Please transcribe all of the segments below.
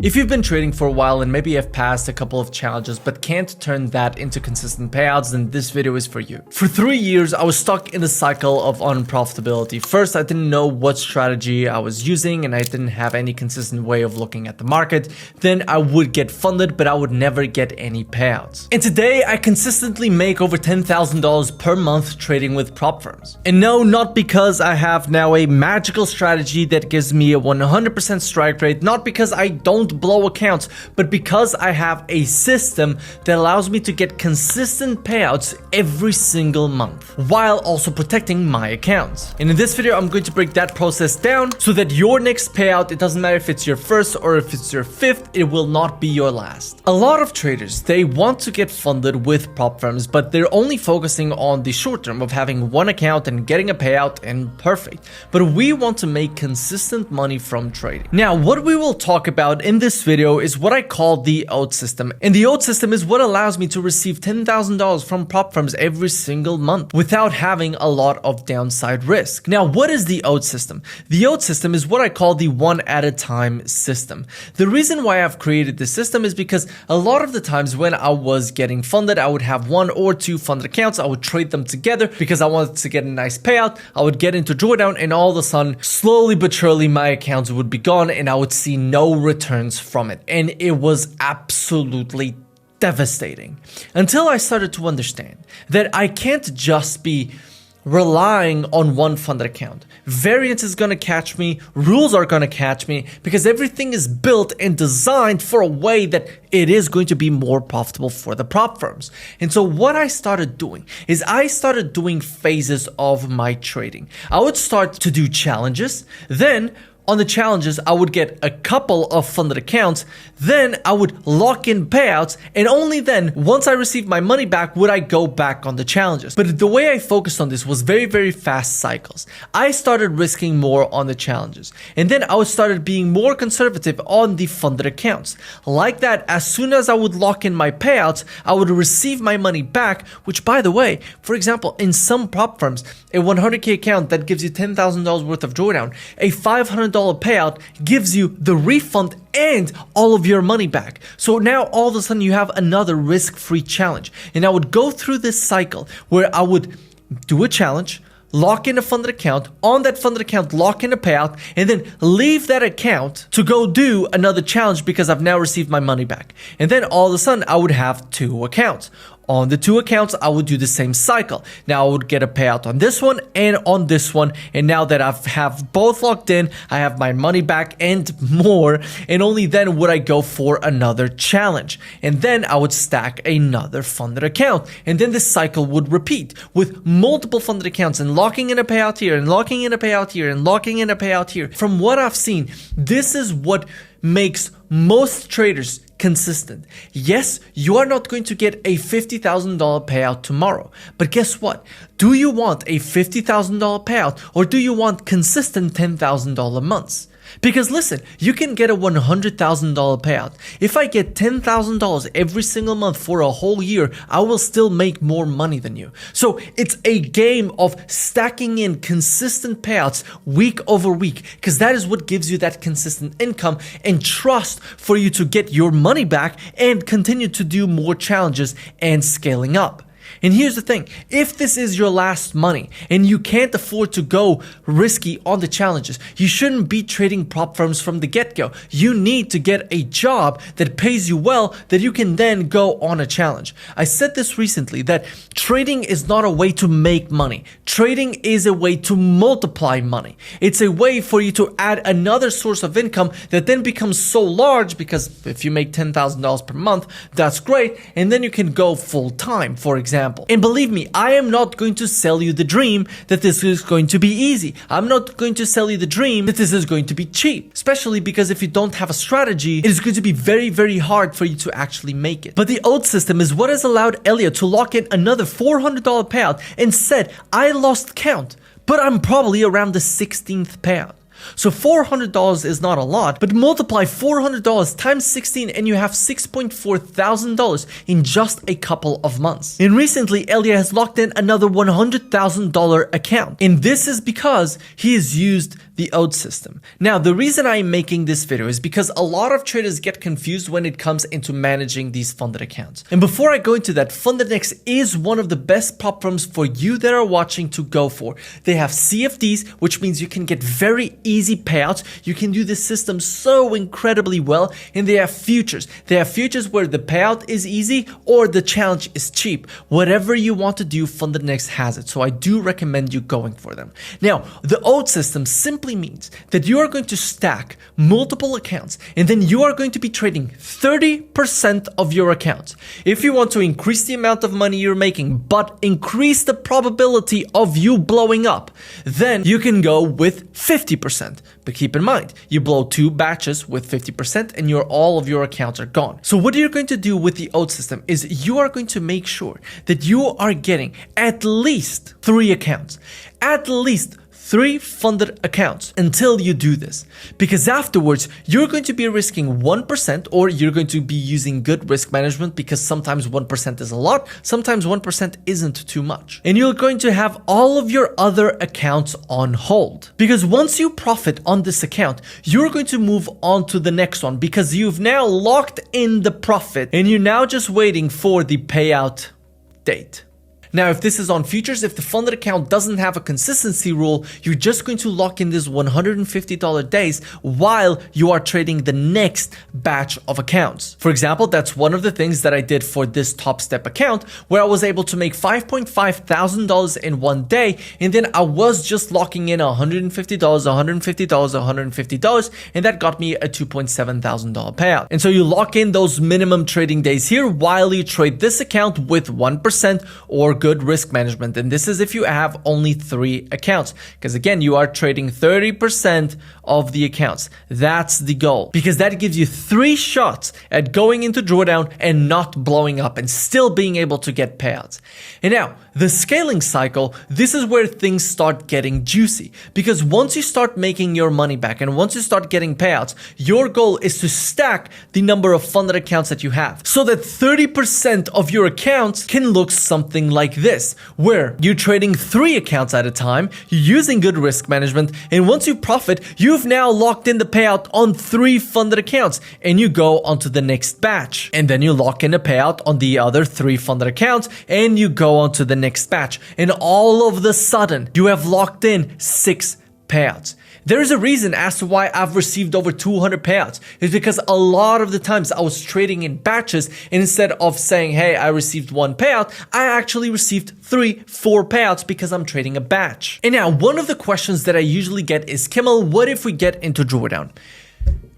If you've been trading for a while and maybe have passed a couple of challenges but can't turn that into consistent payouts, then this video is for you. For 3 years, I was stuck in the cycle of unprofitability. First, I didn't know what strategy I was using and I didn't have any consistent way of looking at the market. Then I would get funded, but I would never get any payouts. And today, I consistently make over $10,000 per month trading with prop firms. And no, not because I have now a magical strategy that gives me a 100% strike rate, not because I don't blow accounts, but because I have a system that allows me to get consistent payouts every single month while also protecting my accounts. And in this video, I'm going to break that process down so that your next payout, it doesn't matter if it's your first or if it's your fifth, it will not be your last. A lot of traders, they want to get funded with prop firms, but they're only focusing on the short term of having one account and getting a payout and perfect. But we want to make consistent money from trading. Now, what we will talk about in this video is what I call the oat system. And the oat system is what allows me to receive $10,000 from prop firms every single month without having a lot of downside risk. Now, what is the oat system? The oat system is what I call the one at a time system. The reason why I've created this system is because a lot of the times when I was getting funded, I would have 1 or 2 funded accounts. I would trade them together because I wanted to get a nice payout. I would get into drawdown and all of a sudden, slowly but surely, my accounts would be gone and I would see no returns from it. And it was absolutely devastating until I started to understand that I can't just be relying on one funded account. Variance is going to catch me, rules are going to catch me, because everything is built and designed for a way that it is going to be more profitable for the prop firms. And so what I started doing is I started doing phases of my trading. I would start to do challenges, then on the challenges, I would get a couple of funded accounts, then I would lock in payouts, and only then, once I received my money back, would I go back on the challenges. But the way I focused on this was very, very fast cycles. I started risking more on the challenges, and then I started being more conservative on the funded accounts. Like that, as soon as I would lock in my payouts, I would receive my money back, which, by the way, for example, in some prop firms, a 100K account that gives you $10,000 worth of drawdown, a $500 payout gives you the refund and all of your money back. So now all of a sudden you have another risk-free challenge. And I would go through this cycle where I would do a challenge, lock in a funded account, on that funded account lock in a payout, and then leave that account to go do another challenge because I've now received my money back. And then all of a sudden I would have 2 accounts. On the 2 accounts, I would do the same cycle. Now I would get a payout on this one and on this one. And now that I have both locked in, I have my money back and more. And only then would I go for another challenge. And then I would stack another funded account. And then this cycle would repeat with multiple funded accounts and locking in a payout here and locking in a payout here and locking in a payout here. From what I've seen, this is what makes most traders consistent. Yes, you are not going to get a $50,000 payout tomorrow, but guess what? Do you want a $50,000 payout or do you want consistent $10,000 months? Because listen, you can get a $100,000 payout. If I get $10,000 every single month for a whole year, I will still make more money than you. So it's a game of stacking in consistent payouts week over week, because that is what gives you that consistent income and trust for you to get your money back and continue to do more challenges and scaling up. And here's the thing, if this is your last money and you can't afford to go risky on the challenges, you shouldn't be trading prop firms from the get-go. You need to get a job that pays you well that you can then go on a challenge. I said this recently that trading is not a way to make money. Trading is a way to multiply money. It's a way for you to add another source of income that then becomes so large, because if you make $10,000 per month, that's great. And then you can go full time, for example. And believe me, I am not going to sell you the dream that this is going to be easy. I'm not going to sell you the dream that this is going to be cheap, especially because if you don't have a strategy, it is going to be very, very hard for you to actually make it. But the oat system is what has allowed Elliot to lock in another $400 payout and said, I lost count, but I'm probably around the 16th payout. So $400 is not a lot, but multiply $400 times 16 and you have $6.4 thousand in just a couple of months. And recently, Elia has locked in another $100,000 account. And this is because he has used the oat system. Now, the reason I'm making this video is because a lot of traders get confused when it comes into managing these funded accounts. And before I go into that, FundedX is one of the best prop firms for you that are watching to go for. They have CFDs, which means you can get very easy payouts. You can do this system so incredibly well. And they have futures. They have futures where the payout is easy or the challenge is cheap. Whatever you want to do, FundedX has it. So I do recommend you going for them. Now, the oat system simply means that you are going to stack multiple accounts and then you are going to be trading 30% of your accounts. If you want to increase the amount of money you're making but increase the probability of you blowing up, then you can go with 50%. But keep in mind, you blow 2 batches with 50% and all of your accounts are gone. So what you're going to do with the oat system is you are going to make sure that you are getting at least 3 accounts. At least 3 funded accounts until you do this, because afterwards you're going to be risking 1% or you're going to be using good risk management, because sometimes 1% is a lot, sometimes 1% isn't too much, and you're going to have all of your other accounts on hold, because once you profit on this account, you're going to move on to the next one because you've now locked in the profit and you're now just waiting for the payout date. Now, if this is on futures, if the funded account doesn't have a consistency rule, you're just going to lock in this $150 days while you are trading the next batch of accounts. For example, that's one of the things that I did for this Top Step account, where I was able to make $5.5 thousand in one day, and then I was just locking in $150, $150, $150, and that got me a $2.7 thousand payout. And so you lock in those minimum trading days here while you trade this account with 1% or good risk management. And this is if you have only 3 accounts, because again, you are trading 30% of the accounts. That's the goal, because that gives you 3 shots at going into drawdown and not blowing up and still being able to get payouts. And now the scaling cycle, this is where things start getting juicy, because once you start making your money back and once you start getting payouts, your goal is to stack the number of funded accounts that you have so that 30% of your accounts can look something like this, where you're trading 3 accounts at a time, you're using good risk management, and once you profit, you've now locked in the payout on 3 funded accounts, and you go on to the next batch, and then you lock in a payout on the other 3 funded accounts, and you go on to the next batch, and all of the sudden, you have locked in 6 payouts. There is a reason as to why I've received over 200 payouts. It's because a lot of the times I was trading in batches, and instead of saying, hey, I received 1 payout, I actually received 3, 4 payouts because I'm trading a batch. And now one of the questions that I usually get is, Kimmel, what if we get into drawdown?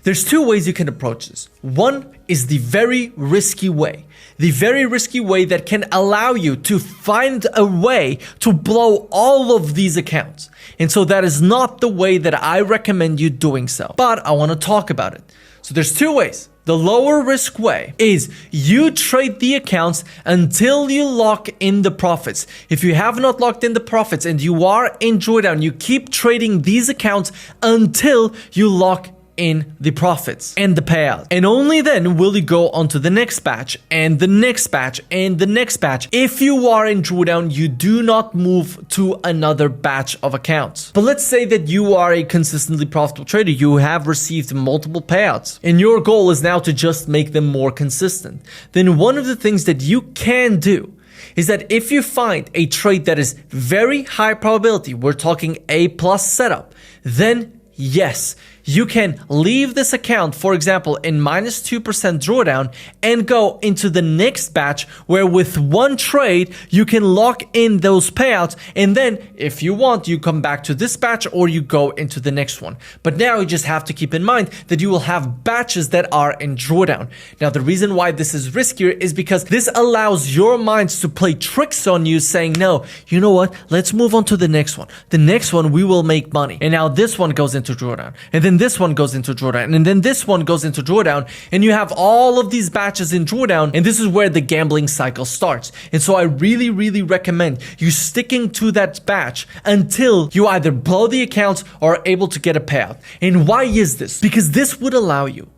There's 2 ways you can approach this. One is the very risky way. The very risky way that can allow you to find a way to blow all of these accounts. And so that is not the way that I recommend you doing so. But I want to talk about it. So there's 2 ways. The lower risk way is you trade the accounts until you lock in the profits. If you have not locked in the profits and you are in drawdown, you keep trading these accounts until you lock in the profits and the payout. And only then will you go on to the next batch and the next batch and the next batch. If you are in drawdown, you do not move to another batch of accounts. But let's say that you are a consistently profitable trader. You have received multiple payouts and your goal is now to just make them more consistent. Then one of the things that you can do is that if you find a trade that is very high probability, we're talking A+ setup, then yes, you can leave this account, for example, in -2% drawdown and go into the next batch where with 1 trade, you can lock in those payouts. And then if you want, you come back to this batch or you go into the next one. But now you just have to keep in mind that you will have batches that are in drawdown. Now, the reason why this is riskier is because this allows your minds to play tricks on you, saying, no, you know what? Let's move on to the next one. The next one, we will make money. And now this one goes into drawdown. And then this one goes into drawdown, and then this one goes into drawdown, and you have all of these batches in drawdown, and this is where the gambling cycle starts. And so I really recommend you sticking to that batch until you either blow the account or are able to get a payout. And why is this? Because this would allow you,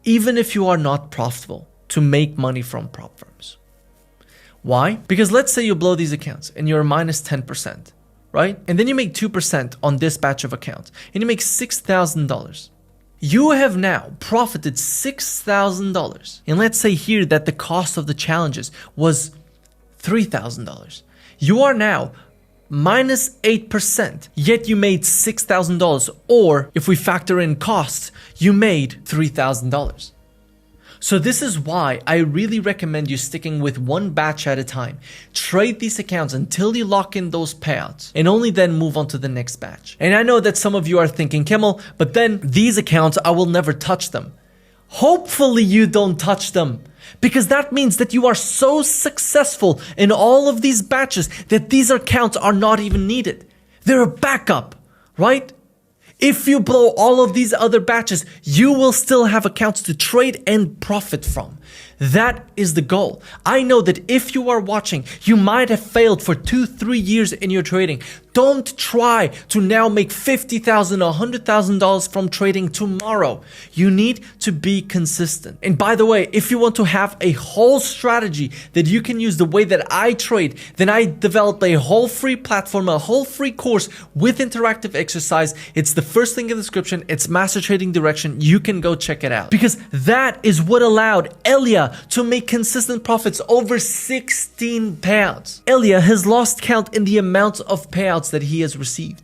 even if you are not profitable, to make money from prop firms. Why? Because let's say you blow these accounts and you're minus 10%, right? And then you make 2% on this batch of accounts and you make $6,000. You have now profited $6,000. And let's say here that the cost of the challenges was $3,000. You are now minus 8%, yet you made $6,000. Or if we factor in costs, you made $3,000. So this is why I really recommend you sticking with one batch at a time. Trade these accounts until you lock in those payouts and only then move on to the next batch. And I know that some of you are thinking, Kimmel, but then these accounts, I will never touch them. Hopefully you don't touch them, because that means that you are so successful in all of these batches that these accounts are not even needed. They're a backup, right? If you blow all of these other batches, you will still have accounts to trade and profit from. That is the goal. I know that if you are watching, you might have failed for 2-3 years in your trading. Don't try to now make $50,000, $100,000 from trading tomorrow. You need to be consistent. And by the way, if you want to have a whole strategy that you can use the way that I trade, then I developed a whole free platform, a whole free course with interactive exercise. It's the first link in the description. It's Master Trading Direction. You can go check it out, because that is what allowed Elia to make consistent profits over 16 payouts. Elia has lost count in the amount of payouts that he has received.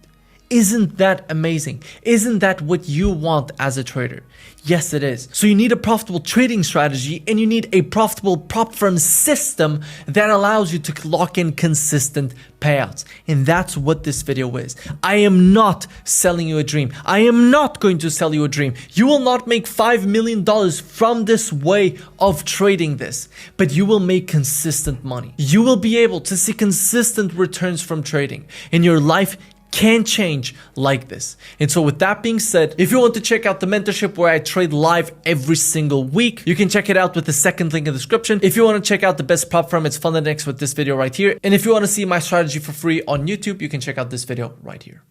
Isn't that amazing? Isn't that what you want as a trader? Yes, it is. So you need a profitable trading strategy and you need a profitable prop firm system that allows you to lock in consistent payouts. And that's what this video is. I am not selling you a dream. I am not going to sell you a dream. You will not make $5 million from this way of trading this, but you will make consistent money. You will be able to see consistent returns from trading, and your life can change like this. And so with that being said, if you want to check out the mentorship where I trade live every single week, you can check it out with the second link in the description. If you want to check out the best prop firm, it's funded next with this video right here. And if you want to see my strategy for free on YouTube, you can check out this video right here.